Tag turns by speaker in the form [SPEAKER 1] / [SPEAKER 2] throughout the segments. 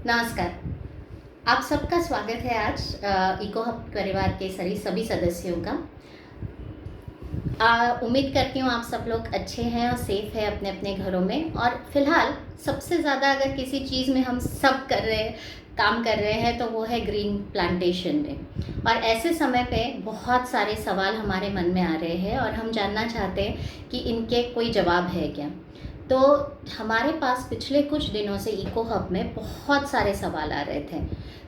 [SPEAKER 1] नमस्कार। आप सबका स्वागत है आज इको हब परिवार के सभी सदस्यों का। उम्मीद करती हूँ आप सब लोग अच्छे हैं और सेफ हैं अपने अपने घरों में। और फिलहाल सबसे ज़्यादा अगर किसी चीज़ में हम सब काम कर रहे हैं तो वो है ग्रीन प्लांटेशन में। और ऐसे समय पे बहुत सारे सवाल हमारे मन में आ रहे हैं और हम जानना चाहते हैं कि इनके कोई जवाब है क्या। तो हमारे पास पिछले कुछ दिनों से इको हब में बहुत सारे सवाल आ रहे थे,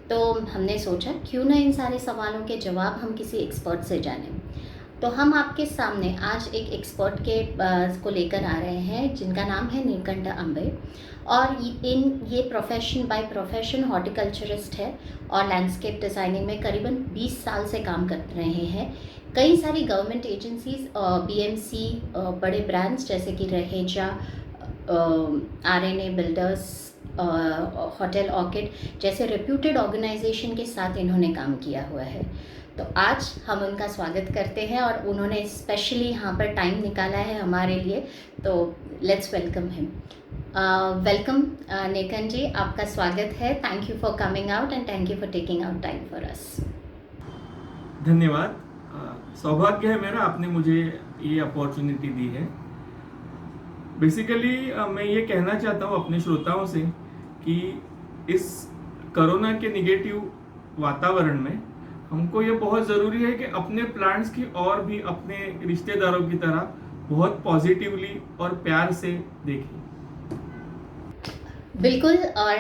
[SPEAKER 1] तो हमने सोचा क्यों ना इन सारे सवालों के जवाब हम किसी एक्सपर्ट से जानें। तो हम आपके सामने आज एक एक्सपर्ट को लेकर आ रहे हैं जिनका नाम है नीलकंठ अंबे। और ये प्रोफेशन बाय प्रोफेशन हॉर्टिकल्चरिस्ट है और लैंडस्केप डिज़ाइनिंग में करीबन 20 साल से काम कर रहे हैं। कई सारी गवर्नमेंट एजेंसीज, बीएमसी, बड़े ब्रांड्स जैसे कि Raheja, RNA builders, hotel orchid जैसे रेप्यूटेड ऑर्गेनाइजेशन के साथ इन्होंने काम किया हुआ है। तो आज हम उनका स्वागत करते हैं और उन्होंने स्पेशली यहाँ पर टाइम निकाला है हमारे लिए, तो let's welcome him. Welcome Neelkanth ji, आपका स्वागत है। Thank you for coming out and thank you for taking out time for us.
[SPEAKER 2] धन्यवाद। सौभाग्य है मेरा, आपने मुझे ये अपॉर्चुनिटी दी है। बेसिकली मैं ये कहना चाहता हूँ अपने श्रोताओं से कि इस कोरोना के निगेटिव वातावरण में हमको ये बहुत ज़रूरी है कि अपने प्लांट्स की और भी अपने रिश्तेदारों की तरह बहुत पॉजिटिवली और प्यार से देखें।
[SPEAKER 1] बिल्कुल। और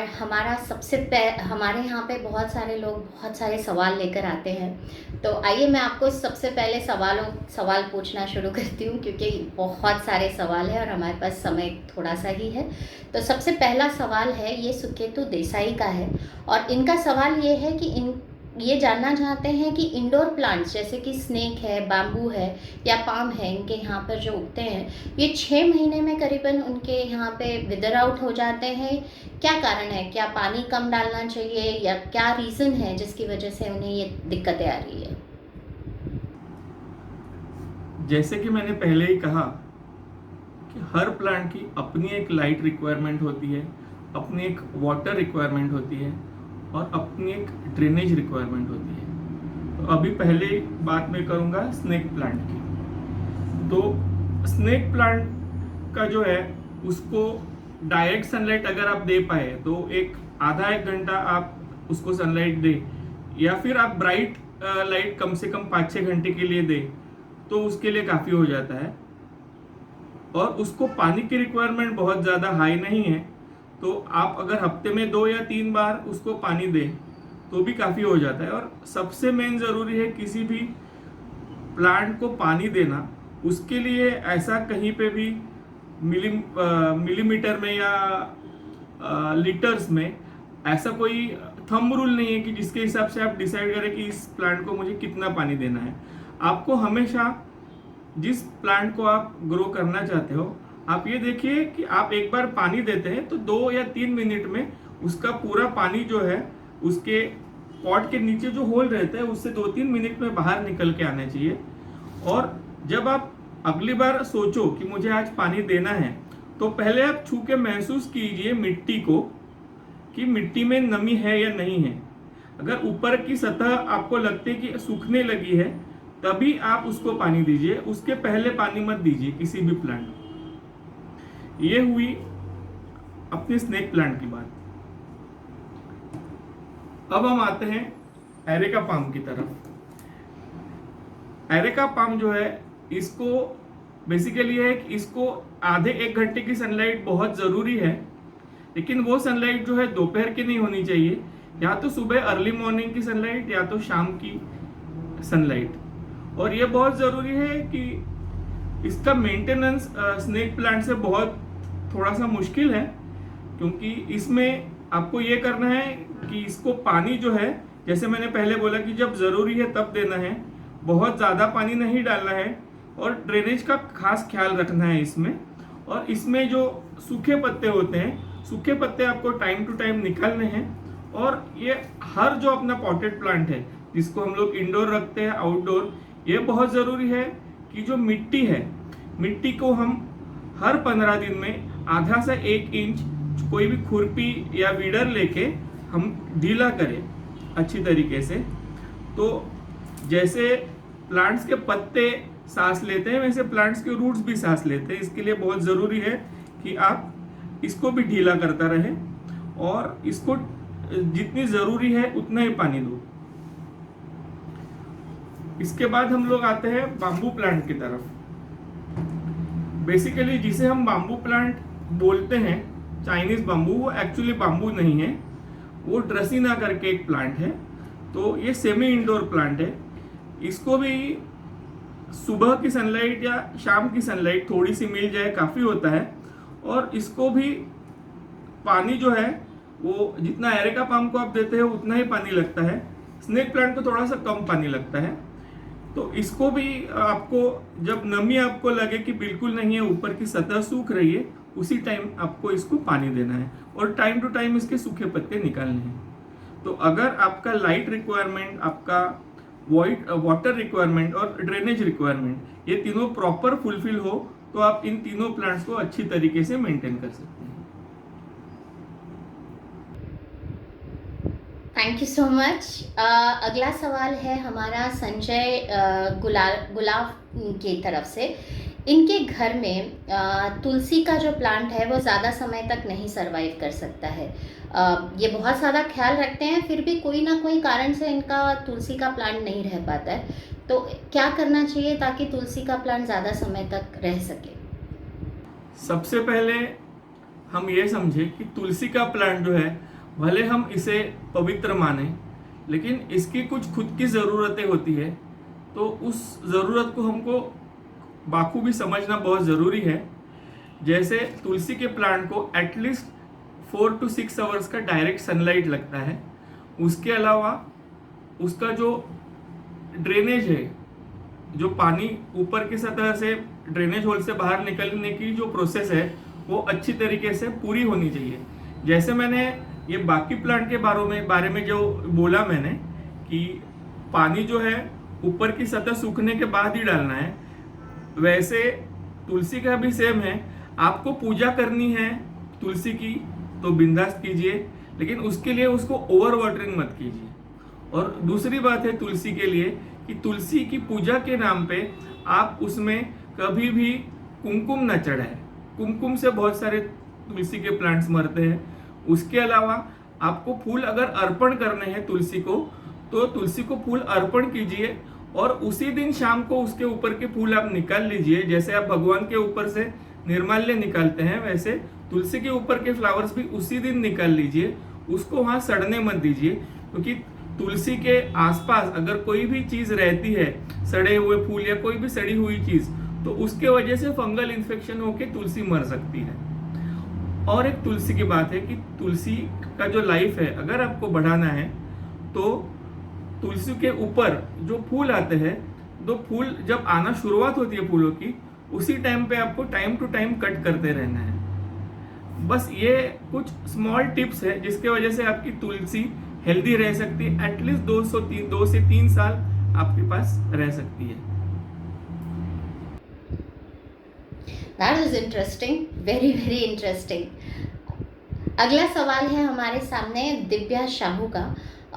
[SPEAKER 1] हमारे यहाँ पे बहुत सारे लोग बहुत सारे सवाल लेकर आते हैं, तो आइए मैं आपको सबसे पहले सवाल पूछना शुरू करती हूँ क्योंकि बहुत सारे सवाल हैं और हमारे पास समय थोड़ा सा ही है। तो सबसे पहला सवाल है ये सुकेतु देसाई का है और इनका सवाल ये है कि ये जानना चाहते हैं कि इंडोर प्लांट्स जैसे कि स्नेक है, बाम्बू है या पाम है, इनके यहाँ पर जो उगते हैं ये 6 महीने में करीबन उनके यहाँ पे विदर आउट हो जाते हैं। क्या कारण है? क्या पानी कम डालना चाहिए या क्या रीज़न है जिसकी वजह से उन्हें ये दिक्कतें आ रही है?
[SPEAKER 2] जैसे कि मैंने पहले ही कहा कि हर प्लांट की अपनी एक लाइट रिक्वायरमेंट होती है, अपनी एक वाटर रिक्वायरमेंट होती है और अपनी एक ड्रेनेज रिक्वायरमेंट होती है। तो अभी पहले बात मैं करूँगा स्नेक प्लांट की। तो स्नेक प्लांट का जो है उसको डायरेक्ट सनलाइट अगर आप दे पाए तो आधा एक घंटा आप उसको सनलाइट दे, या फिर आप ब्राइट लाइट कम से कम 5-6 घंटे के लिए दे तो उसके लिए काफ़ी हो जाता है। और उसको पानी की रिक्वायरमेंट बहुत ज़्यादा हाई नहीं है, तो आप अगर हफ्ते में 2 या 3 बार उसको पानी दें तो भी काफ़ी हो जाता है। और सबसे मेन ज़रूरी है किसी भी प्लांट को पानी देना, उसके लिए ऐसा कहीं पे भी मिलीमीटर में या लीटर्स में ऐसा कोई थंब रूल नहीं है कि जिसके हिसाब से आप डिसाइड करें कि इस प्लांट को मुझे कितना पानी देना है। आपको हमेशा जिस प्लांट को आप ग्रो करना चाहते हो, आप ये देखिए कि आप एक बार पानी देते हैं तो 2 या 3 मिनट में उसका पूरा पानी जो है उसके पॉट के नीचे जो होल रहता है उससे 2-3 मिनट में बाहर निकल के आना चाहिए। और जब आप अगली बार सोचो कि मुझे आज पानी देना है तो पहले आप छू के महसूस कीजिए मिट्टी को कि मिट्टी में नमी है या नहीं है। अगर ऊपर की सतह आपको लगती है कि सूखने लगी है तभी आप उसको पानी दीजिए, उसके पहले पानी मत दीजिए किसी भी प्लांट को। ये हुई अपने स्नेक प्लांट की बात। अब हम आते हैं एरेका पाम की तरफ। एरेका पाम जो है इसको बेसिकली है कि इसको आधे 1 घंटे की सनलाइट बहुत ज़रूरी है, लेकिन वो सनलाइट जो है दोपहर की नहीं होनी चाहिए, या तो सुबह अर्ली मॉर्निंग की सनलाइट या तो शाम की सनलाइट। और ये बहुत ज़रूरी है कि इसका मेंटेनेंस स्नेक प्लांट से बहुत थोड़ा सा मुश्किल है, क्योंकि इसमें आपको ये करना है कि इसको पानी जो है, जैसे मैंने पहले बोला कि जब ज़रूरी है तब देना है, बहुत ज़्यादा पानी नहीं डालना है और ड्रेनेज का खास ख्याल रखना है इसमें। और इसमें जो सूखे पत्ते होते हैं, सूखे पत्ते आपको टाइम टू टाइम निकालने हैं। और ये हर जो अपना पॉटेड प्लांट है जिसको हम लोग इंडोर रखते हैं, आउटडोर, ये बहुत ज़रूरी है कि जो मिट्टी है, मिट्टी को हम हर 15 दिन में आधा से 1 इंच कोई भी खुरपी या वीडर लेके हम ढीला करें अच्छी तरीके से, तो जैसे प्लांट्स के पत्ते सांस लेते हैं वैसे प्लांट्स के रूट्स भी सांस लेते हैं। इसके लिए बहुत ज़रूरी है कि आप इसको भी ढीला करता रहे और इसको जितनी ज़रूरी है उतना ही पानी दो। इसके बाद हम लोग आते हैं बाम्बू प्लांट की तरफ। बेसिकली जिसे हम बाम्बू प्लांट बोलते हैं, चाइनीज बाम्बू, वो एक्चुअली बाम्बू नहीं है, वो ड्रेसिना करके एक प्लांट है। तो ये सेमी इंडोर प्लांट है। इसको भी सुबह की सनलाइट या शाम की सनलाइट थोड़ी सी मिल जाए काफ़ी होता है। और इसको भी पानी जो है वो जितना एरेका पाम को आप देते हो उतना ही पानी लगता है। स्नेक प्लांट को थोड़ा सा कम पानी लगता है। तो इसको भी आपको जब नमी आपको लगे कि बिल्कुल नहीं है, ऊपर की सतह सूख रही है, उसी टाइम आपको इसको पानी देना है और टाइम टू टाइम इसके सूखे पत्ते निकालने हैं। तो अगर आपका लाइट रिक्वायरमेंट, आपका वाटर रिक्वायरमेंट और ड्रेनेज रिक्वायरमेंट ये तीनों प्रॉपर फुलफिल हो तो आप इन तीनों प्लांट्स को अच्छी तरीके से मेंटेन कर सकते हैं।
[SPEAKER 1] Thank you so much. अगला सवाल है हमारा संजय गुलाब की तरफ से। इनके घर में तुलसी का जो प्लांट है वो ज़्यादा समय तक नहीं सरवाइव कर सकता है। ये बहुत ज़्यादा ख्याल रखते हैं, फिर भी कोई ना कोई कारण से इनका तुलसी का प्लांट नहीं रह पाता है। तो क्या करना चाहिए ताकि तुलसी का प्लांट ज़्यादा समय तक रह सके?
[SPEAKER 2] सबसे पहले हम ये समझें कि तुलसी का प्लांट जो है, भले हम इसे पवित्र माने, लेकिन इसकी कुछ खुद की ज़रूरतें होती है। तो उस ज़रूरत को हमको बाखूबी समझना बहुत ज़रूरी है। जैसे तुलसी के प्लांट को एटलीस्ट 4 to 6 आवर्स का डायरेक्ट सनलाइट लगता है। उसके अलावा उसका जो ड्रेनेज है, जो पानी ऊपर की सतह से ड्रेनेज होल से बाहर निकलने की जो प्रोसेस है वो अच्छी तरीके से पूरी होनी चाहिए। जैसे मैंने ये बाकी प्लांट के बारे में जो बोला मैंने कि पानी जो है ऊपर की सतह सूखने के बाद ही डालना है, वैसे तुलसी का भी सेम है। आपको पूजा करनी है तुलसी की तो बिंदास कीजिए, लेकिन उसके लिए उसको ओवर वाटरिंग मत कीजिए। और दूसरी बात है तुलसी के लिए कि तुलसी की पूजा के नाम पे आप उसमें कभी भी कुमकुम न चढ़ाएं। कुमकुम से बहुत सारे तुलसी के प्लांट्स मरते हैं। उसके अलावा आपको फूल अगर अर्पण करने हैं तुलसी को, तो तुलसी को फूल अर्पण कीजिए और उसी दिन शाम को उसके ऊपर के फूल आप निकाल लीजिए। जैसे आप भगवान के ऊपर से निर्माल्य निकालते हैं, वैसे तुलसी के ऊपर के फ्लावर्स भी उसी दिन निकाल लीजिए। उसको वहाँ सड़ने मत दीजिए, क्योंकि तुलसी के आसपास अगर कोई भी चीज़ रहती है, सड़े हुए फूल या कोई भी सड़ी हुई चीज़, तो उसके वजह से फंगल इन्फेक्शन होकर तुलसी मर सकती है। और एक तुलसी की बात है कि तुलसी का जो लाइफ है अगर आपको बढ़ाना है तो तुलसी के ऊपर जो फूल आते हैं, तो फूल जब आना शुरुआत होती है फूलों की, उसी टाइम पे आपको टाइम टू टाइम कट करते रहना है। बस ये कुछ स्मॉल टिप्स है जिसके वजह से आपकी तुलसी हेल्दी रह सकती है। एटलीस्ट 2 से 3 साल आपके पास रह सकती है।
[SPEAKER 1] That is interesting, very very interesting. अगला सवाल है हमारे सामने दिव्या शाहू का,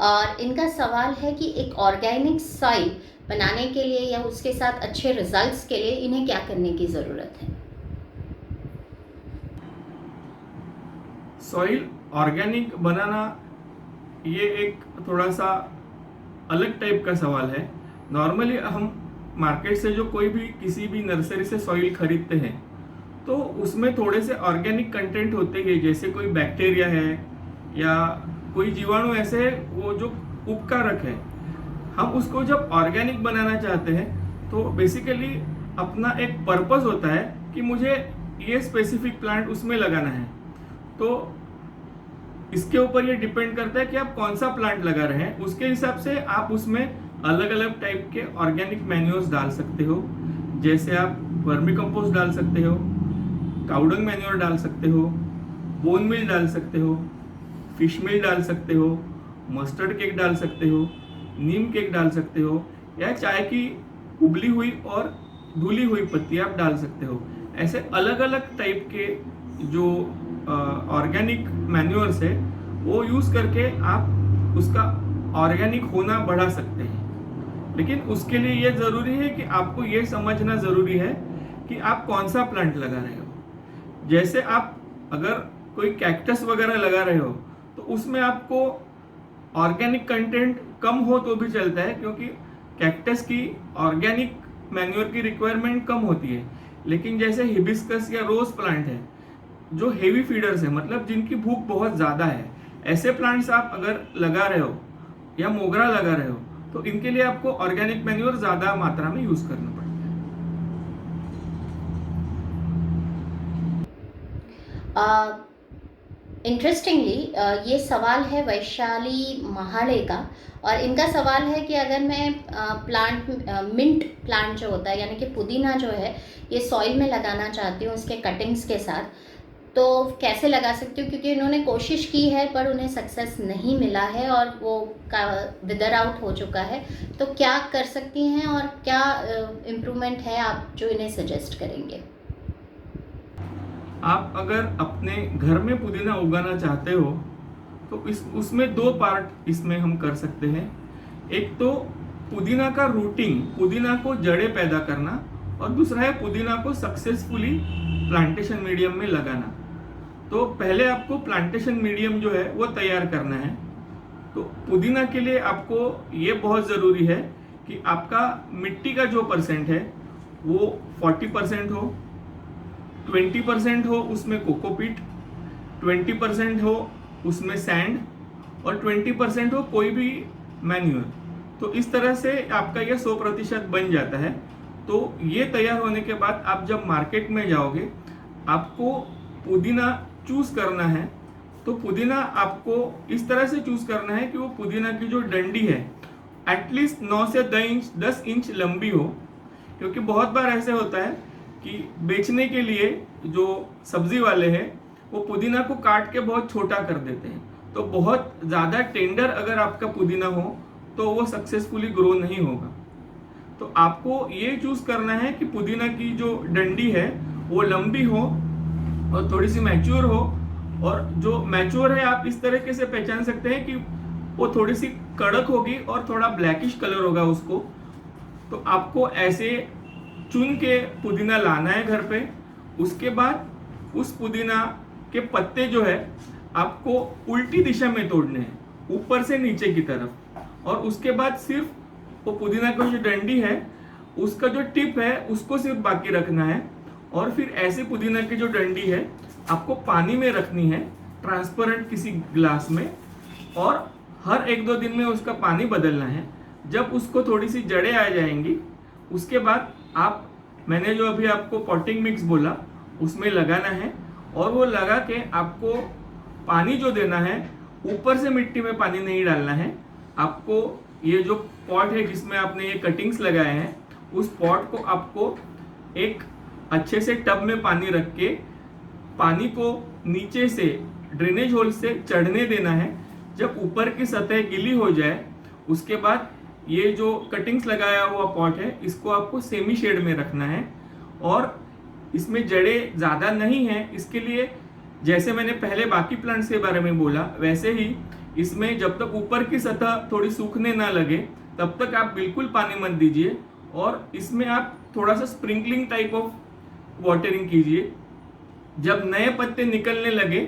[SPEAKER 1] और इनका सवाल है कि एक ऑर्गेनिक सॉइल बनाने के लिए या उसके साथ अच्छे रिजल्ट्स के लिए इन्हें क्या करने की ज़रूरत है?
[SPEAKER 2] सॉइल ऑर्गेनिक बनाना ये एक थोड़ा सा अलग टाइप का सवाल है। नॉर्मली हम मार्केट से जो कोई भी किसी भी नर्सरी से सॉइल खरीदते हैं तो उसमें थोड़े से ऑर्गेनिक कंटेंट होते हैं, जैसे कोई बैक्टीरिया है या कोई जीवाणु ऐसे है वो जो उपकारक है। हम उसको जब ऑर्गेनिक बनाना चाहते हैं तो बेसिकली अपना एक पर्पस होता है कि मुझे ये स्पेसिफिक प्लांट उसमें लगाना है। तो इसके ऊपर ये डिपेंड करता है कि आप कौन सा प्लांट लगा रहे हैं। उसके हिसाब से आप उसमें अलग अलग टाइप के ऑर्गेनिक मैन्योर्स डाल सकते हो। जैसे आप वर्मी कंपोस्ट डाल सकते हो, काउडंग मैन्योर डाल सकते हो, बोन मिल डाल सकते हो, फिश मिल डाल सकते हो, मस्टर्ड केक डाल सकते हो, नीम केक डाल सकते हो, या चाय की उबली हुई और धुली हुई पत्ती आप डाल सकते हो। ऐसे अलग अलग टाइप के जो ऑर्गेनिक मैन्योर्स है वो यूज़ करके आप उसका ऑर्गेनिक होना बढ़ा सकते हैं। लेकिन उसके लिए ये ज़रूरी है कि आपको ये समझना ज़रूरी है कि आप कौन सा प्लांट लगा रहे हो। जैसे आप अगर कोई कैक्टस वगैरह लगा रहे हो तो उसमें आपको ऑर्गेनिक कंटेंट कम हो तो भी चलता है, क्योंकि कैक्टस की ऑर्गेनिक मैन्योर की रिक्वायरमेंट कम होती है। लेकिन जैसे हिबिस्कस या रोज प्लांट है जो हेवी फीडर्स है, मतलब जिनकी भूख बहुत ज़्यादा है, ऐसे प्लांट्स आप अगर लगा रहे हो या मोगरा लगा रहे हो तो इनके लिए आपको ऑर्गेनिक मैन्योर ज़्यादा मात्रा में यूज़ करना पड़ता है।
[SPEAKER 1] इंटरेस्टिंगली ये सवाल है वैशाली महाले का, और इनका सवाल है कि अगर मैं प्लांट मिंट प्लांट जो होता है यानी कि पुदीना जो है ये सॉइल में लगाना चाहती हूँ उसके कटिंग्स के साथ, तो कैसे लगा सकती हूँ, क्योंकि इन्होंने कोशिश की है पर उन्हें सक्सेस नहीं मिला है और वो विदर आउट हो चुका है। तो क्या कर सकती हैं और क्या इम्प्रूवमेंट है आप जो इन्हें सजेस्ट करेंगे?
[SPEAKER 2] आप अगर अपने घर में पुदीना उगाना चाहते हो तो उसमें दो पार्ट इसमें हम कर सकते हैं। एक तो पुदीना का रूटिंग, पुदीना को जड़ें पैदा करना, और दूसरा है पुदीना को सक्सेसफुली प्लांटेशन मीडियम में लगाना। तो पहले आपको प्लांटेशन मीडियम जो है वो तैयार करना है। तो पुदीना के लिए आपको ये बहुत ज़रूरी है कि आपका मिट्टी का जो परसेंट है वो 40% हो, 20% हो उसमें कोकोपीट, 20% हो उसमें सैंड, और 20% हो कोई भी मैन्यूर। तो इस तरह से आपका ये 100% बन जाता है। तो ये तैयार होने के बाद आप जब मार्केट में जाओगे आपको पुदीना चूज़ करना है। तो पुदीना आपको इस तरह से चूज़ करना है कि वो पुदीना की जो डंडी है एटलीस्ट 9 से 10 इंच लंबी हो, क्योंकि बहुत बार ऐसे होता है कि बेचने के लिए जो सब्जी वाले हैं वो पुदीना को काट के बहुत छोटा कर देते हैं। तो बहुत ज़्यादा टेंडर अगर आपका पुदीना हो तो वो सक्सेसफुली ग्रो नहीं होगा। तो आपको ये चूज़ करना है कि पुदीना की जो डंडी है वो लंबी हो और थोड़ी सी मैच्योर हो, और जो मैच्योर है आप इस तरीके से पहचान सकते हैं कि वो थोड़ी सी कड़क होगी और थोड़ा ब्लैकिश कलर होगा उसको। तो आपको ऐसे चुन के पुदीना लाना है घर पे। उसके बाद उस पुदीना के पत्ते जो है आपको उल्टी दिशा में तोड़ने हैं, ऊपर से नीचे की तरफ, और उसके बाद सिर्फ वो पुदीना की जो डंडी है उसका जो टिप है उसको सिर्फ बाकी रखना है। और फिर ऐसे पुदीना की जो डंडी है आपको पानी में रखनी है, ट्रांसपेरेंट किसी ग्लास में, और हर 1-2 दिन में उसका पानी बदलना है। जब उसको थोड़ी सी जड़ें आ जाएंगी उसके बाद आप, मैंने जो अभी आपको पॉटिंग मिक्स बोला उसमें लगाना है, और वो लगा के आपको पानी जो देना है ऊपर से मिट्टी में पानी नहीं डालना है। आपको ये जो पॉट है जिसमें आपने ये कटिंग्स लगाए हैं उस पॉट को आपको एक अच्छे से टब में पानी रख के पानी को नीचे से ड्रेनेज होल से चढ़ने देना है। जब ऊपर की सतह गीली हो जाए उसके बाद ये जो कटिंग्स लगाया हुआ पॉट है इसको आपको सेमी शेड में रखना है, और इसमें जड़ें ज़्यादा नहीं हैं। इसके लिए जैसे मैंने पहले बाकी प्लांट्स के बारे में बोला वैसे ही इसमें जब तक ऊपर की सतह थोड़ी सूखने ना लगे तब तक आप बिल्कुल पानी मत दीजिए, और इसमें आप थोड़ा सा स्प्रिंकलिंग टाइप ऑफ वाटरिंग कीजिए। जब नए पत्ते निकलने लगे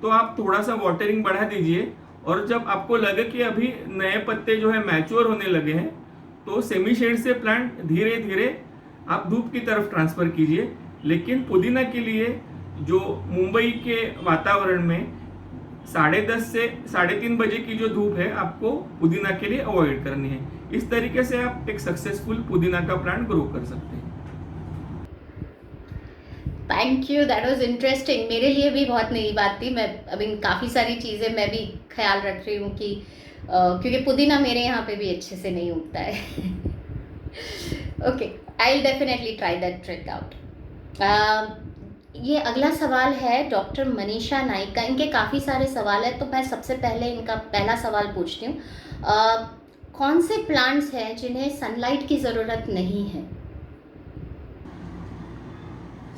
[SPEAKER 2] तो आप थोड़ा सा वाटरिंग बढ़ा दीजिए, और जब आपको लगे कि अभी नए पत्ते जो है मैच्योर होने लगे हैं तो सेमी शेड से प्लांट धीरे धीरे आप धूप की तरफ ट्रांसफ़र कीजिए। लेकिन पुदीना के लिए जो मुंबई के वातावरण में 10:30 से 3:30 बजे की जो धूप है आपको पुदीना के लिए अवॉइड करनी है। इस तरीके से आप एक सक्सेसफुल पुदीना का प्लांट ग्रो कर सकते हैं।
[SPEAKER 1] Thank you, that was interesting. मेरे लिए भी बहुत नई बात थी। मैं अभी काफ़ी सारी चीज़ें मैं भी ख्याल रख रही हूँ कि क्योंकि पुदीना मेरे यहाँ पे भी अच्छे से नहीं उगता है। Okay, I will definitely try that trick out. ये अगला सवाल है डॉक्टर मनीषा नाइक का। इनके काफ़ी सारे सवाल हैं तो मैं सबसे पहले इनका पहला सवाल पूछती हूँ। कौन से प्लांट्स हैं जिन्हें सनलाइट की ज़रूरत नहीं है?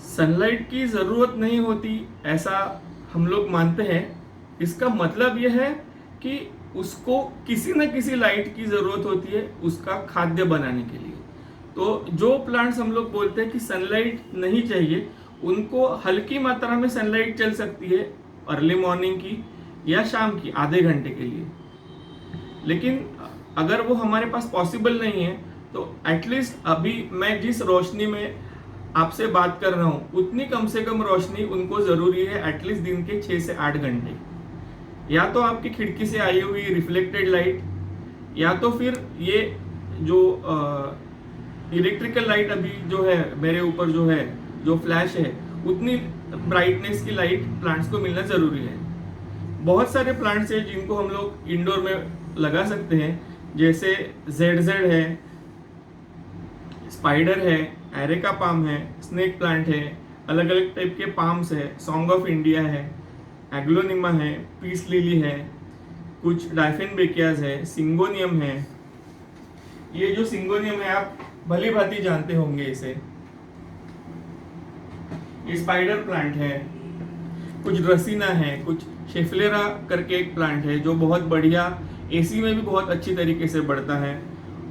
[SPEAKER 2] सनलाइट की ज़रूरत नहीं होती ऐसा हम लोग मानते हैं, इसका मतलब यह है कि उसको किसी न किसी लाइट की ज़रूरत होती है उसका खाद्य बनाने के लिए। तो जो प्लांट्स हम लोग बोलते हैं कि सनलाइट नहीं चाहिए, उनको हल्की मात्रा में सनलाइट चल सकती है अर्ली मॉर्निंग की या शाम की आधे घंटे के लिए। लेकिन अगर वो हमारे पास पॉसिबल नहीं है तो एटलीस्ट अभी मैं जिस रोशनी में आपसे बात कर रहा हूँ उतनी कम से कम रोशनी उनको ज़रूरी है, एटलीस्ट दिन के 6 से 8 घंटे। या तो आपकी खिड़की से आई हुई रिफ्लेक्टेड लाइट, या तो फिर ये जो इलेक्ट्रिकल लाइट अभी जो है मेरे ऊपर जो है जो फ्लैश है, उतनी ब्राइटनेस की लाइट प्लांट्स को मिलना ज़रूरी है। बहुत सारे प्लांट्स हैं जिनको हम लोग इंडोर में लगा सकते हैं, जैसे ZZ है, स्पाइडर है, एरेका पाम है, स्नेक प्लांट है, अलग अलग टाइप के पाम्स है, सॉन्ग ऑफ इंडिया है, एग्लोनिमा है, पीस लिली है, कुछ डायफिनबेकियाज है, सिंगोनियम है। ये जो सिंगोनियम है आप भली भांति जानते होंगे इसे। ये स्पाइडर प्लांट है, कुछ ड्रसीना है, कुछ शेफलेरा करके एक प्लांट है जो बहुत बढ़िया एसी में भी बहुत अच्छी तरीके से बढ़ता है,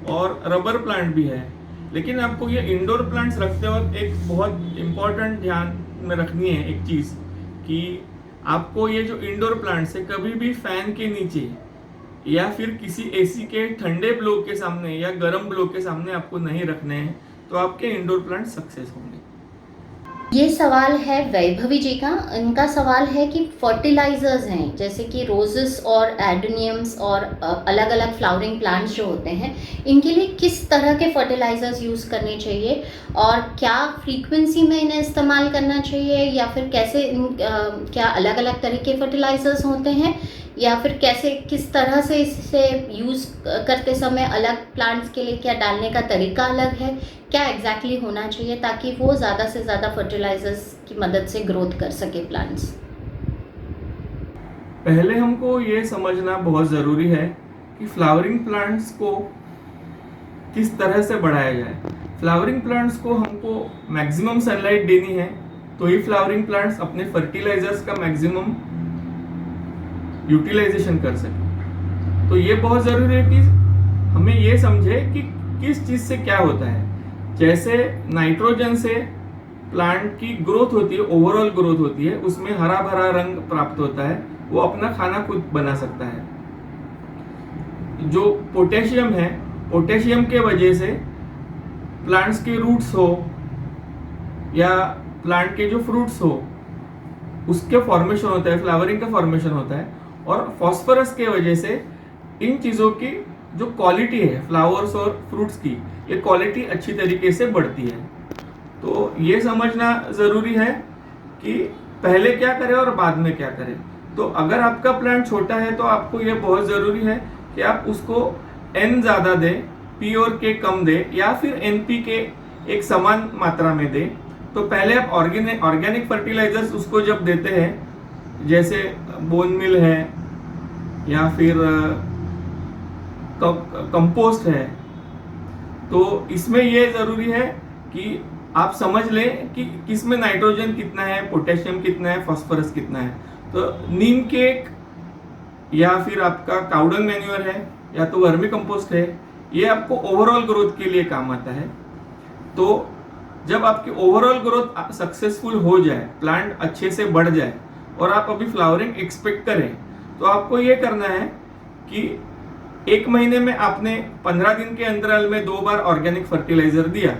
[SPEAKER 2] और रबर प्लांट भी है। लेकिन आपको ये इंडोर प्लांट्स रखते वक्त एक बहुत इम्पोर्टेंट ध्यान में रखनी है एक चीज़, कि आपको ये जो इंडोर प्लांट्स है कभी भी फैन के नीचे या फिर किसी एसी के ठंडे ब्लॉक के सामने या गर्म ब्लॉक के सामने आपको नहीं रखने हैं, तो आपके इंडोर प्लांट सक्सेस होंगे।
[SPEAKER 1] ये सवाल है वैभवी जी का। इनका सवाल है कि फर्टिलाइजर्स हैं जैसे कि रोजेस और एडोनियम्स और अलग अलग फ्लावरिंग प्लांट्स जो होते हैं, इनके लिए किस तरह के फर्टिलाइजर्स यूज़ करने चाहिए और क्या फ्रीक्वेंसी में इन्हें इस्तेमाल करना चाहिए, या फिर कैसे क्या अलग अलग तरह के फर्टिलाइजर्स होते हैं, या फिर कैसे किस तरह से इसे यूज़ करते समय अलग प्लांट्स के लिए क्या डालने का तरीका अलग है, क्या एग्जैक्टली होना चाहिए ताकि वो ज़्यादा से ज़्यादा फर्टिलाइजर्स की मदद से ग्रोथ कर सके प्लांट्स।
[SPEAKER 2] पहले हमको ये समझना बहुत ज़रूरी है कि फ्लावरिंग प्लांट्स को किस तरह से बढ़ाया जाए। फ्लावरिंग प्लांट्स को हमको मैक्सिमम सनलाइट देनी है, तो ही फ्लावरिंग प्लांट्स अपने फर्टिलाइजर्स का मैक्सिमम यूटिलाइजेशन कर सके। तो ये बहुत ज़रूरी है कि हमें ये समझे कि किस चीज़ से क्या होता है। जैसे नाइट्रोजन से प्लांट की ग्रोथ होती है, ओवरऑल ग्रोथ होती है, उसमें हरा भरा रंग प्राप्त होता है, वो अपना खाना खुद बना सकता है। जो पोटेशियम है, पोटेशियम के वजह से प्लांट्स के रूट्स हो या प्लांट के जो फ्रूट्स हो उसके फॉर्मेशन होता है, फ्लावरिंग का फॉर्मेशन होता है। और फॉस्फोरस के वजह से इन चीज़ों की जो क्वालिटी है फ्लावर्स और फ्रूट्स की, ये क्वालिटी अच्छी तरीके से बढ़ती है। तो ये समझना ज़रूरी है कि पहले क्या करें और बाद में क्या करें। तो अगर आपका प्लांट छोटा है तो आपको ये बहुत ज़रूरी है कि आप उसको N ज़्यादा दें, P और K कम दें, या फिर NPK एक समान मात्रा में दें। तो पहले आप ऑर्गेनिक फर्टिलाइजर्स उसको जब देते हैं, जैसे बोन मिल है या फिर कंपोस्ट है, तो इसमें ये ज़रूरी है कि आप समझ लें कि किसमें नाइट्रोजन कितना है, पोटेशियम कितना है, फास्फोरस कितना है। तो नीम केक या फिर आपका काउडंग मैन्योर है या तो वर्मी कंपोस्ट है, ये आपको ओवरऑल ग्रोथ के लिए काम आता है। तो जब आपकी ओवरऑल ग्रोथ सक्सेसफुल हो जाए, प्लांट अच्छे से बढ़ जाए और आप अभी फ्लावरिंग एक्सपेक्ट करें, तो आपको ये करना है कि 1 महीने में आपने 15 दिन के अंतराल में 2 बार ऑर्गेनिक फर्टिलाइजर दिया,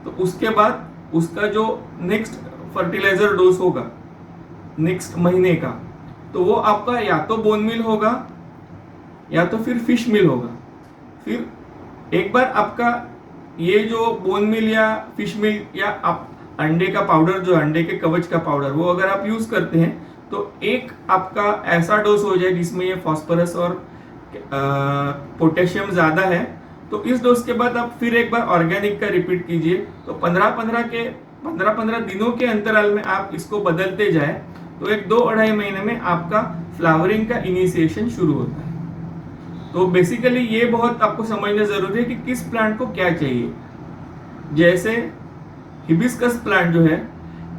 [SPEAKER 2] तो उसके बाद उसका जो नेक्स्ट फर्टिलाइजर डोज होगा नेक्स्ट महीने का, तो वो आपका या तो बोन मिल होगा या तो फिर फिश मिल होगा। फिर एक बार आपका ये जो बोन मिल या फिश मिल या आप अंडे का पाउडर, जो अंडे के कवच का पाउडर, वो अगर आप यूज करते हैं तो एक आपका ऐसा डोज हो जाए जिसमें ये फास्फोरस और पोटेशियम ज़्यादा है, तो इस डोज के बाद आप फिर एक बार ऑर्गेनिक का रिपीट कीजिए। तो 15 दिनों के अंतराल में आप इसको बदलते जाए, तो एक 2-2.5 महीने में आपका फ्लावरिंग का इनिशिएशन शुरू होता है। तो बेसिकली ये बहुत आपको समझना जरूरी है कि किस प्लांट को क्या चाहिए। जैसे हिबिस्कस प्लांट जो है,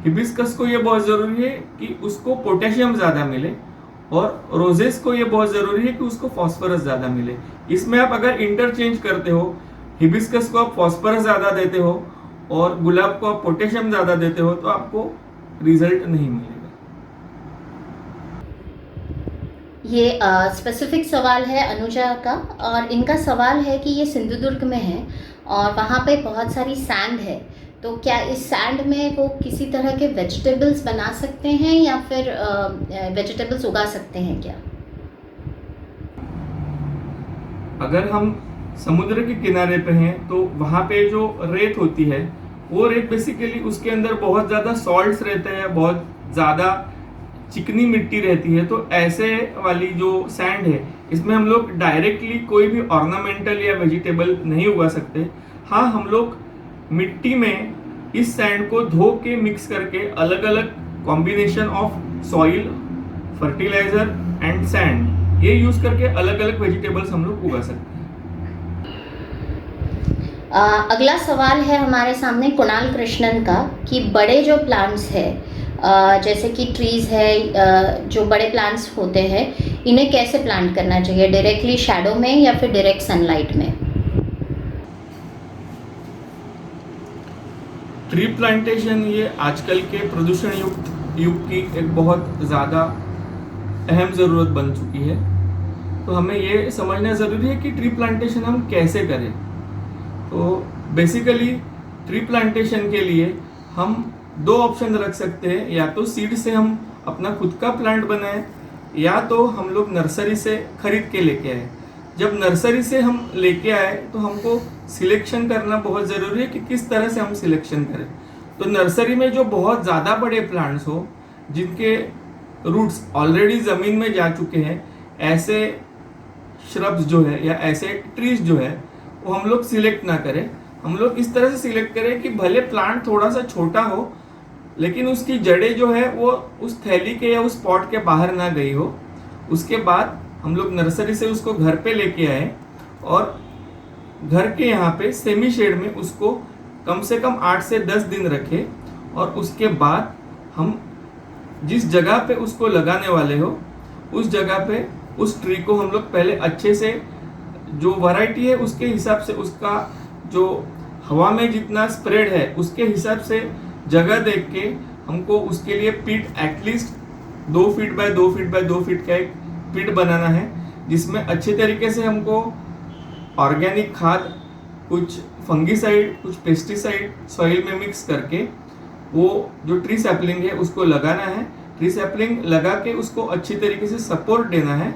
[SPEAKER 2] हिबिस्कस को ये बहुत जरूरी है कि उसको पोटेशियम ज़्यादा मिले और रोजेस को ये बहुत ज़रूरी है कि उसको फॉस्फोरस ज़्यादा मिले। इसमें आप अगर इंटरचेंज करते हो, हिबिस्कस को आप फॉस्फोरस ज़्यादा देते हो और गुलाब को आप पोटेशियम ज़्यादा देते हो, तो आपको रिजल्ट नहीं मिलेगा।
[SPEAKER 1] ये स्पेसिफिक सवाल है अनुजा का, और इनका सवाल है कि ये सिंधुदुर्ग में है और वहाँ पे बहुत सारी सैंड है, तो क्या इस सैंड में वो किसी तरह के वेजिटेबल्स बना सकते हैं या फिर वेजिटेबल्स उगा सकते हैं क्या?
[SPEAKER 2] अगर हम समुद्र के किनारे पे हैं तो वहाँ पे जो रेत होती है, वो रेत बेसिकली उसके अंदर बहुत ज़्यादा सॉल्ट्स रहते हैं, बहुत ज़्यादा चिकनी मिट्टी रहती है। तो ऐसे वाली जो सैंड है, इसमें हम लोग डायरेक्टली कोई भी ऑर्नामेंटल या वेजिटेबल नहीं उगा सकते। हाँ, हम लोग मिट्टी में इस सैंड को धो के मिक्स करके अलग अलग combination of soil, fertiliser and sand, ये यूज करके अलग अलग वेजिटेबल्स हम लोग उगा सकते हैं।
[SPEAKER 1] अगला सवाल है हमारे सामने कुणाल कृष्णन का कि बड़े जो प्लांट्स है जैसे कि ट्रीज है, जो बड़े प्लांट्स होते हैं, इन्हें कैसे प्लांट करना चाहिए, डायरेक्टली शैडो में या फिर डायरेक्ट सनलाइट में?
[SPEAKER 2] ट्री प्लांटेशन ये आजकल के प्रदूषण युक्त युग की एक बहुत ज़्यादा अहम ज़रूरत बन चुकी है। तो हमें ये समझना ज़रूरी है कि ट्री प्लांटेशन हम कैसे करें। तो बेसिकली ट्री प्लांटेशन के लिए हम दो ऑप्शन रख सकते हैं, या तो सीड से हम अपना खुद का प्लांट बनाएं, या तो हम लोग नर्सरी से खरीद के लेके आए। जब नर्सरी से हम लेके आए तो हमको सिलेक्शन करना बहुत ज़रूरी है कि किस तरह से हम सिलेक्शन करें। तो नर्सरी में जो बहुत ज़्यादा बड़े प्लांट्स हो, जिनके रूट्स ऑलरेडी ज़मीन में जा चुके हैं, ऐसे श्रब्स जो है या ऐसे ट्रीज जो है, वो हम लोग सिलेक्ट ना करें। हम लोग इस तरह से सिलेक्ट करें कि भले प्लांट थोड़ा सा छोटा हो, लेकिन उसकी जड़ें जो है वो उस थैली के या उस पॉट के बाहर ना गई हो। उसके बाद हम लोग नर्सरी से उसको घर पे लेके आए और घर के यहाँ पे सेमी शेड में उसको कम से कम 8 से 10 दिन रखे, और उसके बाद हम जिस जगह पे उसको लगाने वाले हो, उस जगह पे उस ट्री को हम लोग पहले अच्छे से, जो वैरायटी है उसके हिसाब से, उसका जो हवा में जितना स्प्रेड है उसके हिसाब से जगह देख के हमको उसके लिए pit at least 2 feet by 2 feet by 2 feet का एक पिट बनाना है, जिसमें अच्छे तरीके से हमको ऑर्गेनिक खाद, कुछ फंगीसाइड, कुछ पेस्टिसाइड सॉइल में मिक्स करके वो जो ट्री सैपलिंग है उसको लगाना है। ट्री सैपलिंग लगा के उसको अच्छी तरीके से सपोर्ट देना है,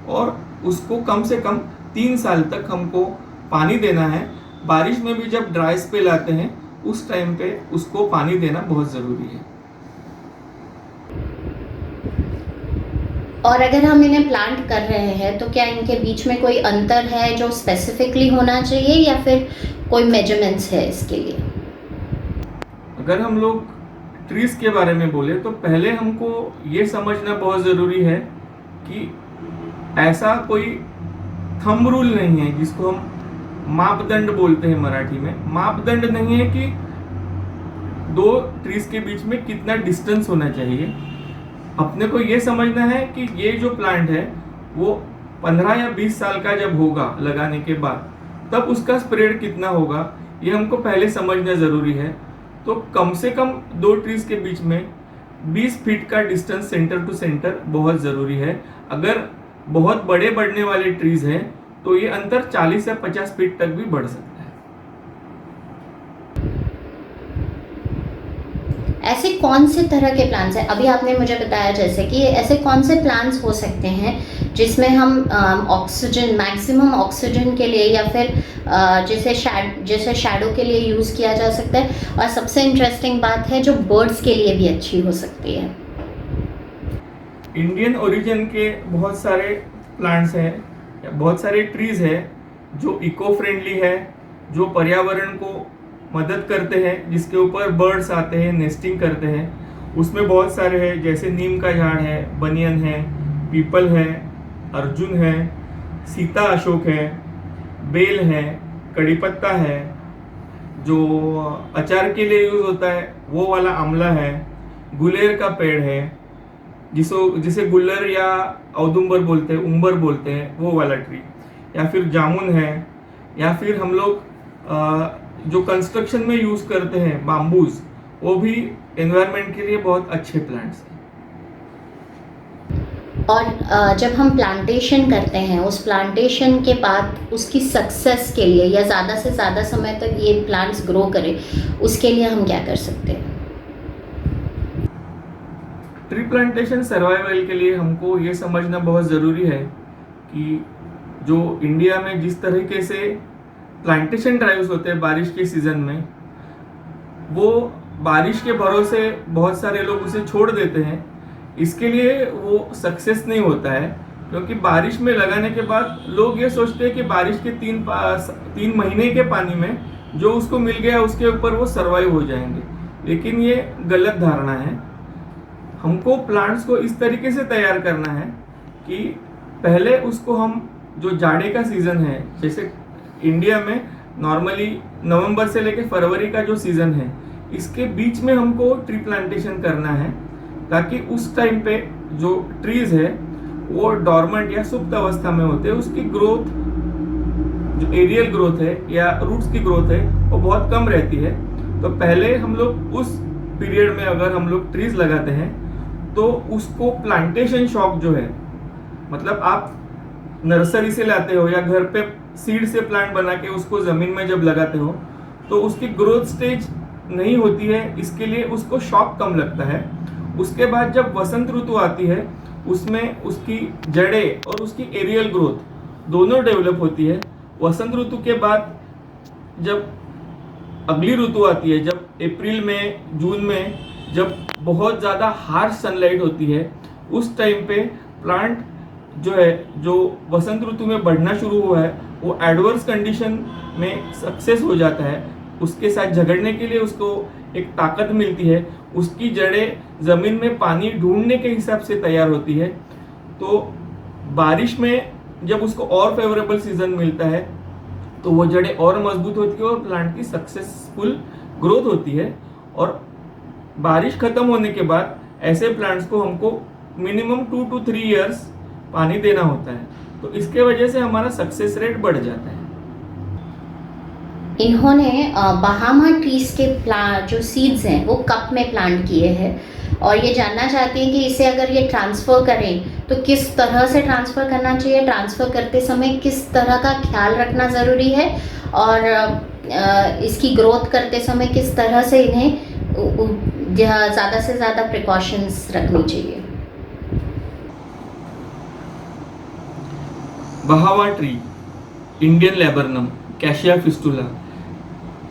[SPEAKER 2] और उसको कम से कम 3 साल तक हमको पानी देना है। बारिश में भी जब ड्राई स्पेल आते हैं उस टाइम पे उसको पानी देना बहुत ज़रूरी है।
[SPEAKER 1] और अगर हम इन्हें प्लांट कर रहे हैं तो क्या इनके बीच में कोई अंतर है जो स्पेसिफिकली होना चाहिए, या फिर कोई मेजरमेंट्स है इसके लिए?
[SPEAKER 2] अगर हम लोग ट्रीज के बारे में बोले तो पहले हमको ये समझना बहुत ज़रूरी है कि ऐसा कोई थंब रूल नहीं है, जिसको हम मापदंड बोलते हैं मराठी में। मापदंड नहीं है कि 2 ट्रीज के बीच में कितना डिस्टेंस होना चाहिए। अपने को ये समझना है कि ये जो प्लांट है वो 15 या 20 साल का जब होगा लगाने के बाद, तब उसका स्प्रेड कितना होगा, ये हमको पहले समझना ज़रूरी है। तो कम से कम 2 ट्रीज के बीच में 20 फीट का डिस्टेंस सेंटर टू सेंटर बहुत ज़रूरी है। अगर बहुत बड़े बढ़ने वाले ट्रीज हैं तो ये अंतर 40 या 50 फीट तक भी बढ़ सकता है।
[SPEAKER 1] ऐसे कौन से तरह के प्लांट्स हैं, अभी आपने मुझे बताया जैसे कि ऐसे कौन से प्लांट्स हो सकते हैं जिसमें हम ऑक्सीजन, मैक्सिमम ऑक्सीजन के लिए, या फिर जैसे शैडो के लिए यूज़ किया जा सकता है, और सबसे इंटरेस्टिंग बात है जो बर्ड्स के लिए भी अच्छी हो सकती है?
[SPEAKER 2] इंडियन ओरिजिन के बहुत सारे प्लांट्स हैं, बहुत सारे ट्रीज है जो इको फ्रेंडली है, जो पर्यावरण को मदद करते हैं, जिसके ऊपर बर्ड्स आते हैं, नेस्टिंग करते हैं। उसमें बहुत सारे हैं, जैसे नीम का झाड़ है, बनियन है, पीपल है, अर्जुन है, सीता अशोक है, बेल है, कड़ी पत्ता है, जो अचार के लिए यूज होता है वो वाला आंवला है, गुलेर का पेड़ है, जिसे गुल्लर या औदुंबर बोलते हैं, उम्बर बोलते हैं, वो वाला ट्री, या फिर जामुन है, या फिर हम लोग जो कंस्ट्रक्शन में यूज करते हैं बाम्बूज, वो भी एनवायरनमेंट के लिए बहुत अच्छे प्लांट्स हैं।
[SPEAKER 1] और जब हम प्लांटेशन करते हैं, उस प्लांटेशन के बाद उसकी सक्सेस के लिए या ज़्यादा से ज़्यादा समय तक ये प्लांट्स ग्रो करें, उसके लिए हम क्या कर सकते हैं?
[SPEAKER 2] ट्री प्लांटेशन सर्वाइवल के लिए हमको ये समझना बहुत ज़रूरी है कि जो इंडिया में जिस तरीके से प्लांटेशन ड्राइव्स होते हैं बारिश के सीज़न में, वो बारिश के भरोसे बहुत सारे लोग उसे छोड़ देते हैं। इसके लिए वो सक्सेस नहीं होता है, क्योंकि बारिश में लगाने के बाद लोग ये सोचते हैं कि बारिश के 3 महीने के पानी में जो उसको मिल गया उसके ऊपर वो सर्वाइव हो जाएंगे, लेकिन ये गलत धारणा है। हमको प्लांट्स को इस तरीके से तैयार करना है कि पहले उसको हम, जो जाड़े का सीज़न है, जैसे इंडिया में नॉर्मली नवंबर से लेकर फरवरी का जो सीज़न है, इसके बीच में हमको ट्री प्लांटेशन करना है, ताकि उस टाइम पे जो ट्रीज है वो डॉर्मेंट या सुप्त अवस्था में होते हैं, उसकी ग्रोथ, जो एरियल ग्रोथ है या रूट्स की ग्रोथ है, वो बहुत कम रहती है। तो पहले हम लोग उस पीरियड में अगर हम लोग ट्रीज लगाते हैं तो उसको प्लांटेशन शॉक जो है, मतलब आप नर्सरी से लाते हो या घर पे सीड से प्लांट बना के उसको ज़मीन में जब लगाते हो तो उसकी ग्रोथ स्टेज नहीं होती है, इसके लिए उसको शॉक कम लगता है। उसके बाद जब वसंत ऋतु आती है, उसमें उसकी जड़ें और उसकी एरियल ग्रोथ दोनों डेवलप होती है। वसंत ऋतु के बाद जब अगली ऋतु आती है, जब अप्रैल में, जून में, जब बहुत ज़्यादा हार्श सनलाइट होती है, उस टाइम पे प्लांट जो है, जो वसंत ऋतु में बढ़ना शुरू हुआ है, वो एडवर्स कंडीशन में सक्सेस हो जाता है। उसके साथ झगड़ने के लिए उसको एक ताकत मिलती है, उसकी जड़ें ज़मीन में पानी ढूंढने के हिसाब से तैयार होती है। तो बारिश में जब उसको और फेवरेबल सीजन मिलता है तो वो जड़ें और मजबूत होती है और प्लांट की सक्सेसफुल ग्रोथ होती है। और बारिश खत्म होने के बाद ऐसे प्लांट्स को हमको मिनिमम 2 to 3 इयर्स पानी देना होता है, तो इसके वजह से हमारा सक्सेस रेट बढ़ जाता है।
[SPEAKER 1] इन्होंने बहामा ट्रीज के जो सीड्स हैं वो कप में प्लांट किए हैं, और ये जानना चाहती हैं कि इसे अगर ये ट्रांसफ़र करें तो किस तरह से ट्रांसफ़र करना चाहिए, ट्रांसफ़र करते समय किस तरह का ख्याल रखना ज़रूरी है, और इसकी ग्रोथ करते समय किस तरह से इन्हें ज़्यादा से ज़्यादा प्रिकॉशंस रखनी चाहिए।
[SPEAKER 2] बहावा tree, Indian laburnum, cassia fistula,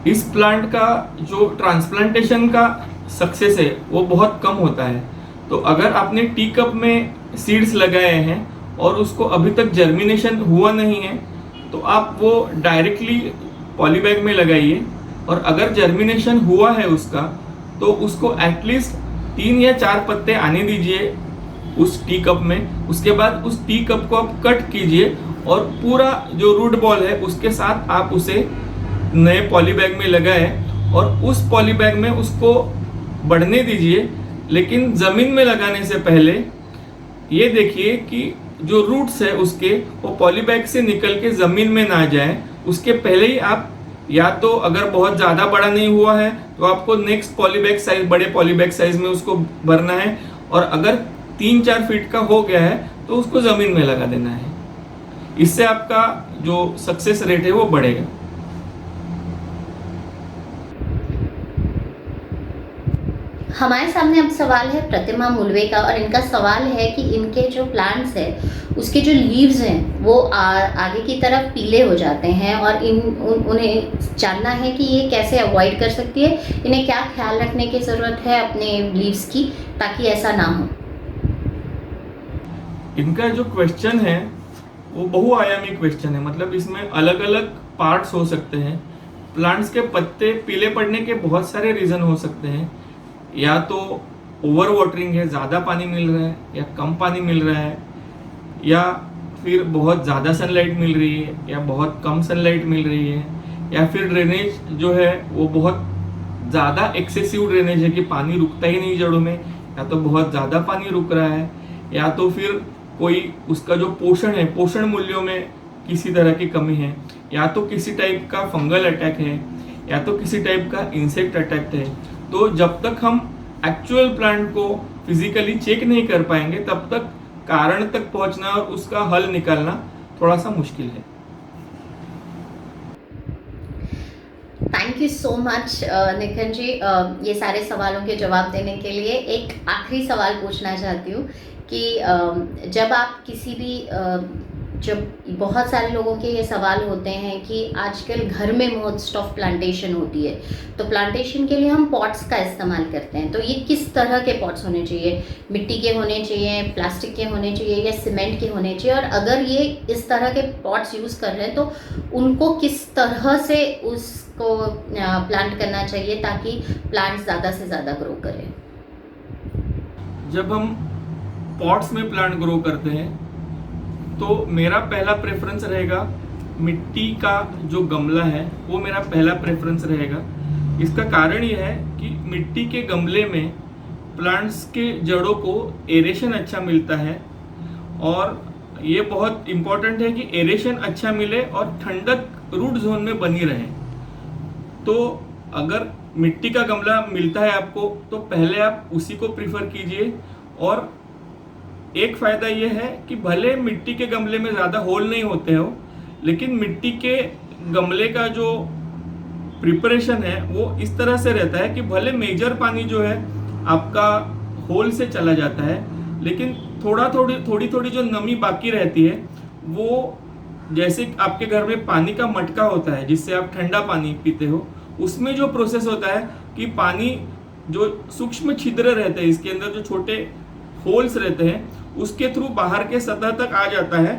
[SPEAKER 2] इस प्लांट का जो ट्रांसप्लांटेशन का सक्सेस है वो बहुत कम होता है। तो अगर आपने टी कप में सीड्स लगाए हैं और उसको अभी तक जर्मिनेशन हुआ नहीं है, तो आप वो डायरेक्टली पॉलीबैग में लगाइए, और अगर जर्मिनेशन हुआ है उसका, तो उसको एटलीस्ट 3 या 4 पत्ते आने दीजिए उस टी कप में। उसके बाद उस टी कप को आप कट कीजिए और पूरा जो रूट बॉल है उसके साथ आप उसे नए पॉलीबैग में लगाए और उस पॉलीबैग में उसको बढ़ने दीजिए। लेकिन ज़मीन में लगाने से पहले ये देखिए कि जो रूट्स है उसके, वो पॉलीबैग से निकल के ज़मीन में ना जाए। उसके पहले ही आप, या तो अगर बहुत ज़्यादा बड़ा नहीं हुआ है तो आपको नेक्स्ट पॉलीबैग साइज, बड़े पॉलीबैग साइज में उसको भरना है, और अगर 3-4 फीट का हो गया है तो उसको ज़मीन में लगा देना है। इससे आपका जो सक्सेस रेट है वो बढ़ेगा।
[SPEAKER 1] हमारे सामने अब सवाल है प्रतिमा मुलवे का, और इनका सवाल है कि इनके जो प्लांट्स हैं उसके जो लीव्स हैं वो आगे की तरफ पीले हो जाते हैं, और उन्हें जानना है कि ये कैसे अवॉइड कर सकती है, इन्हें क्या ख्याल रखने की ज़रूरत है अपने लीव्स की ताकि ऐसा ना हो।
[SPEAKER 2] इनका जो क्वेश्चन है वो बहुआयामी क्वेश्चन है, मतलब इसमें अलग अलग पार्ट्स हो सकते हैं। प्लांट्स के पत्ते पीले पड़ने के बहुत सारे रीज़न हो सकते हैं, या तो ओवर वाटरिंग है, ज़्यादा पानी मिल रहा है या कम पानी मिल रहा है, या फिर बहुत ज़्यादा सनलाइट मिल रही है या बहुत कम सनलाइट मिल रही है, या फिर ड्रेनेज जो है वो बहुत ज़्यादा एक्सेसिव ड्रेनेज है कि पानी रुकता ही नहीं जड़ों में, या तो बहुत ज़्यादा पानी रुक रहा है, या तो फिर कोई उसका जो पोषण है, पोषण मूल्यों में किसी तरह की कमी है, या तो किसी टाइप का फंगल अटैक है, या तो किसी टाइप का इंसेक्ट अटैक है। तो जब तक हम एक्चुअल प्लांट को फिजिकली चेक नहीं कर पाएंगे तब तक कारण तक पहुंचना और उसका हल निकालना थोड़ा सा मुश्किल है।
[SPEAKER 1] Thank you so much Nikhil ji, ये सारे सवालों के जवाब देने के लिए। एक आखिरी सवाल पूछना चाहती हूँ कि जब आप किसी भी जब बहुत सारे लोगों के ये सवाल होते हैं कि आजकल घर में मोस्ट ऑफ प्लांटेशन होती है, तो प्लांटेशन के लिए हम पॉट्स का इस्तेमाल करते हैं, तो ये किस तरह के पॉट्स होने चाहिए? मिट्टी के होने चाहिए, प्लास्टिक के होने चाहिए, या सीमेंट के होने चाहिए? और अगर ये इस तरह के पॉट्स यूज़ कर रहे हैं तो उनको किस तरह से उसको प्लांट करना चाहिए ताकि प्लांट ज़्यादा से ज़्यादा ग्रो करें?
[SPEAKER 2] जब हम पॉट्स में प्लांट ग्रो करते हैं तो मेरा पहला प्रेफरेंस रहेगा मिट्टी का जो गमला है, वो मेरा पहला प्रेफरेंस रहेगा। इसका कारण यह है कि मिट्टी के गमले में प्लांट्स के जड़ों को एरेशन अच्छा मिलता है, और ये बहुत इम्पोर्टेंट है कि एरेशन अच्छा मिले और ठंडक रूट जोन में बनी रहे। तो अगर मिट्टी का गमला मिलता है आपको तो पहले आप उसी को प्रीफर कीजिए। और एक फ़ायदा ये है कि भले मिट्टी के गमले में ज़्यादा होल नहीं होते हो, लेकिन मिट्टी के गमले का जो प्रिपरेशन है वो इस तरह से रहता है कि भले मेजर पानी जो है आपका होल से चला जाता है, लेकिन थोड़ी थोड़ी जो नमी बाकी रहती है वो, जैसे आपके घर में पानी का मटका होता है जिससे आप ठंडा पानी पीते हो, उसमें जो प्रोसेस होता है कि पानी जो सूक्ष्म छिद्र रहते हैं, इसके अंदर जो छोटे होल्स रहते हैं, उसके थ्रू बाहर के सतह तक आ जाता है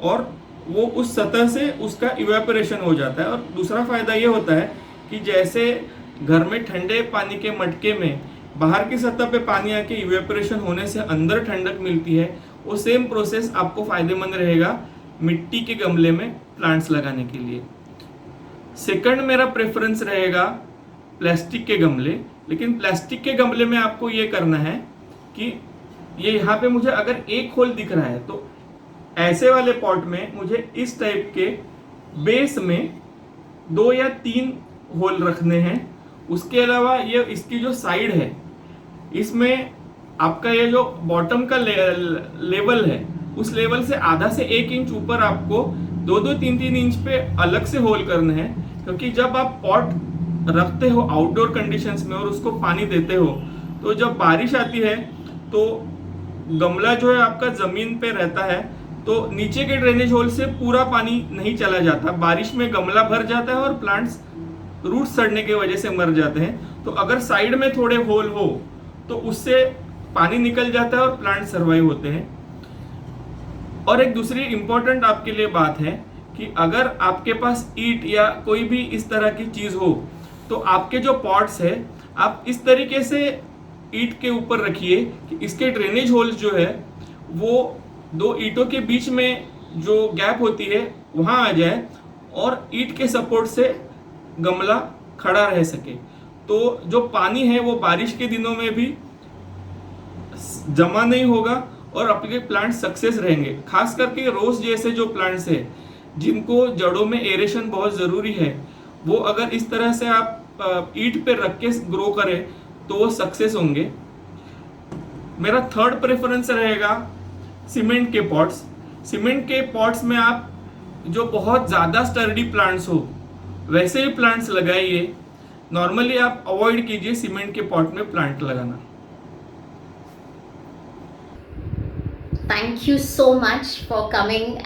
[SPEAKER 2] और वो उस सतह से उसका इवेपोरेशन हो जाता है। और दूसरा फायदा ये होता है कि जैसे घर में ठंडे पानी के मटके में बाहर की सतह पे पानी आके इवेपोरेशन होने से अंदर ठंडक मिलती है, वो सेम प्रोसेस आपको फायदेमंद रहेगा मिट्टी के गमले में प्लांट्स लगाने के लिए। सेकंड मेरा प्रेफरेंस रहेगा प्लास्टिक के गमले। लेकिन प्लास्टिक के गमले में आपको ये करना है कि ये यहाँ पे मुझे अगर एक होल दिख रहा है तो ऐसे वाले पॉट में मुझे इस टाइप के बेस में 2 या 3 होल रखने हैं। उसके अलावा ये इसकी जो साइड है, इसमें आपका ये जो बॉटम का लेवल है, उस लेवल से आधा से 1 इंच ऊपर आपको 2-2, 3-3 इंच पे अलग से होल करने हैं। क्योंकि जब आप पॉट रखते हो आउटडोर कंडीशंस में और उसको पानी देते हो, तो जब बारिश आती है तो गमला जो है आपका जमीन पे रहता है, तो नीचे के ड्रेनेज होल से पूरा पानी नहीं चला जाता, बारिश में गमला भर जाता है और प्लांट्स रूट सड़ने की वजह से मर जाते हैं। तो अगर साइड में थोड़े होल हो तो उससे पानी निकल जाता है और प्लांट सर्वाइव होते हैं। और एक दूसरी इंपॉर्टेंट आपके लिए बात है कि अगर आपके पास ईंट या कोई भी इस तरह की चीज हो तो आपके जो पॉट्स है आप इस तरीके से ईंट के ऊपर रखिए कि इसके ड्रेनेज होल्स जो है वो 2 ईंटों के बीच में जो गैप होती है वहाँ आ जाए और ईंट के सपोर्ट से गमला खड़ा रह सके। तो जो पानी है वो बारिश के दिनों में भी जमा नहीं होगा और आपके प्लांट सक्सेस रहेंगे। खास करके रोज जैसे जो प्लांट्स है जिनको जड़ों में एरेशन बहुत ज़रूरी है, वो अगर इस तरह से आप ईंट पे रख के ग्रो करें तो वो सक्सेस होंगे। मेरा थर्ड प्रेफरेंस रहेगा सीमेंट के पॉट्स। सीमेंट के पॉट्स में आप जो बहुत ज़्यादा स्टर्डी प्लांट्स हो वैसे ही प्लांट्स लगाइए। नॉर्मली आप अवॉइड कीजिए सीमेंट के पॉट में प्लांट लगाना।
[SPEAKER 1] Thank you so much for coming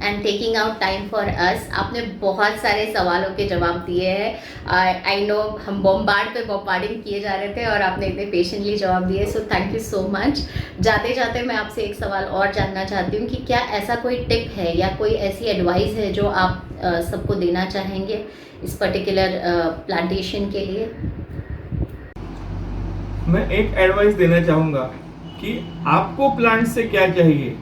[SPEAKER 1] and taking out time for अस। आपने बहुत सारे सवालों के जवाब दिए हैं। आई नो हम बॉम्बार्डिंग किए जा रहे थे और आपने इतने पेशेंटली जवाब दिए, so thank you so much. जाते जाते मैं आपसे एक सवाल और जानना चाहती हूँ कि क्या ऐसा कोई टिप है या कोई ऐसी एडवाइस है जो आप सबको देना चाहेंगे इस पर्टिकुलर प्लांटेशन के लिए?
[SPEAKER 2] मैं एक एडवाइस देना चाहूँगा कि आपको प्लांट से क्या चाहिए,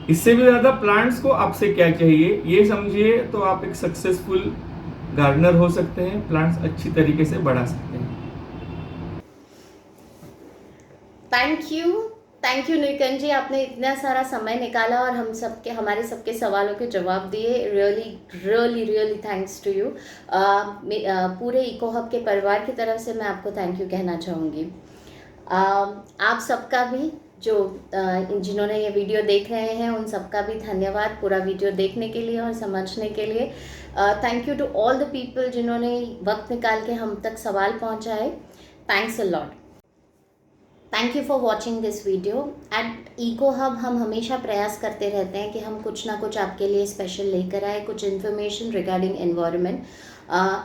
[SPEAKER 2] इससे भी ज़्यादा प्लांट्स को आपसे क्या चाहिए ये समझिए, तो आप एक सक्सेसफुल गार्डनर हो सकते हैं, प्लांट्स अच्छी तरीके से बढ़ा सकते हैं।
[SPEAKER 1] थैंक यू नीलकंठ जी, आपने इतना सारा समय निकाला और हमारे सबके सवालों के जवाब दिए। Really really really thanks to you. पूरे इको हब के परिवार की तरफ से मैं आपको थैंक यू कहना चाहूँगी। आप सबका भी जो जिन्होंने ये वीडियो देख रहे हैं उन सबका भी धन्यवाद पूरा वीडियो देखने के लिए और समझने के लिए। Thank you to all the people जिन्होंने वक्त निकाल के हम तक सवाल पहुंचाए। Thanks a lot. Thank you for watching this video. At Eco Hub हम हमेशा प्रयास करते रहते हैं कि हम कुछ ना कुछ आपके लिए स्पेशल लेकर आए, कुछ इन्फॉर्मेशन रिगार्डिंग एनवायरनमेंट।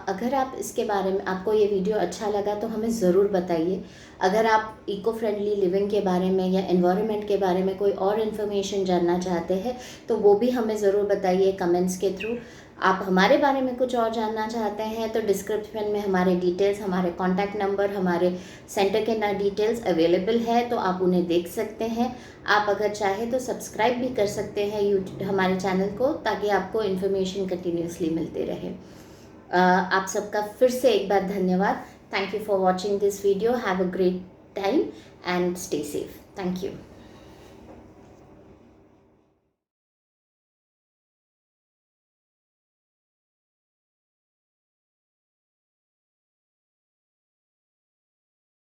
[SPEAKER 1] अगर आप इसके बारे में आपको ये वीडियो अच्छा लगा तो हमें ज़रूर बताइए। अगर आप इको फ्रेंडली लिविंग के बारे में या एनवायरनमेंट के बारे में कोई और इन्फॉर्मेशन जानना चाहते हैं तो वो भी हमें ज़रूर बताइए कमेंट्स के थ्रू। आप हमारे बारे में कुछ और जानना चाहते हैं तो डिस्क्रिप्शन में हमारे डिटेल्स, हमारे कॉन्टैक्ट नंबर, हमारे सेंटर के डिटेल्स अवेलेबल है तो आप उन्हें देख सकते हैं। आप अगर चाहें तो सब्सक्राइब भी कर सकते हैं हमारे चैनल को, ताकि आपको इन्फॉर्मेशन कंटिन्यूसली मिलते रहे। आप सबका फिर से एक बार धन्यवाद। Thank you for watching this video. Have a great time and stay safe. Thank you.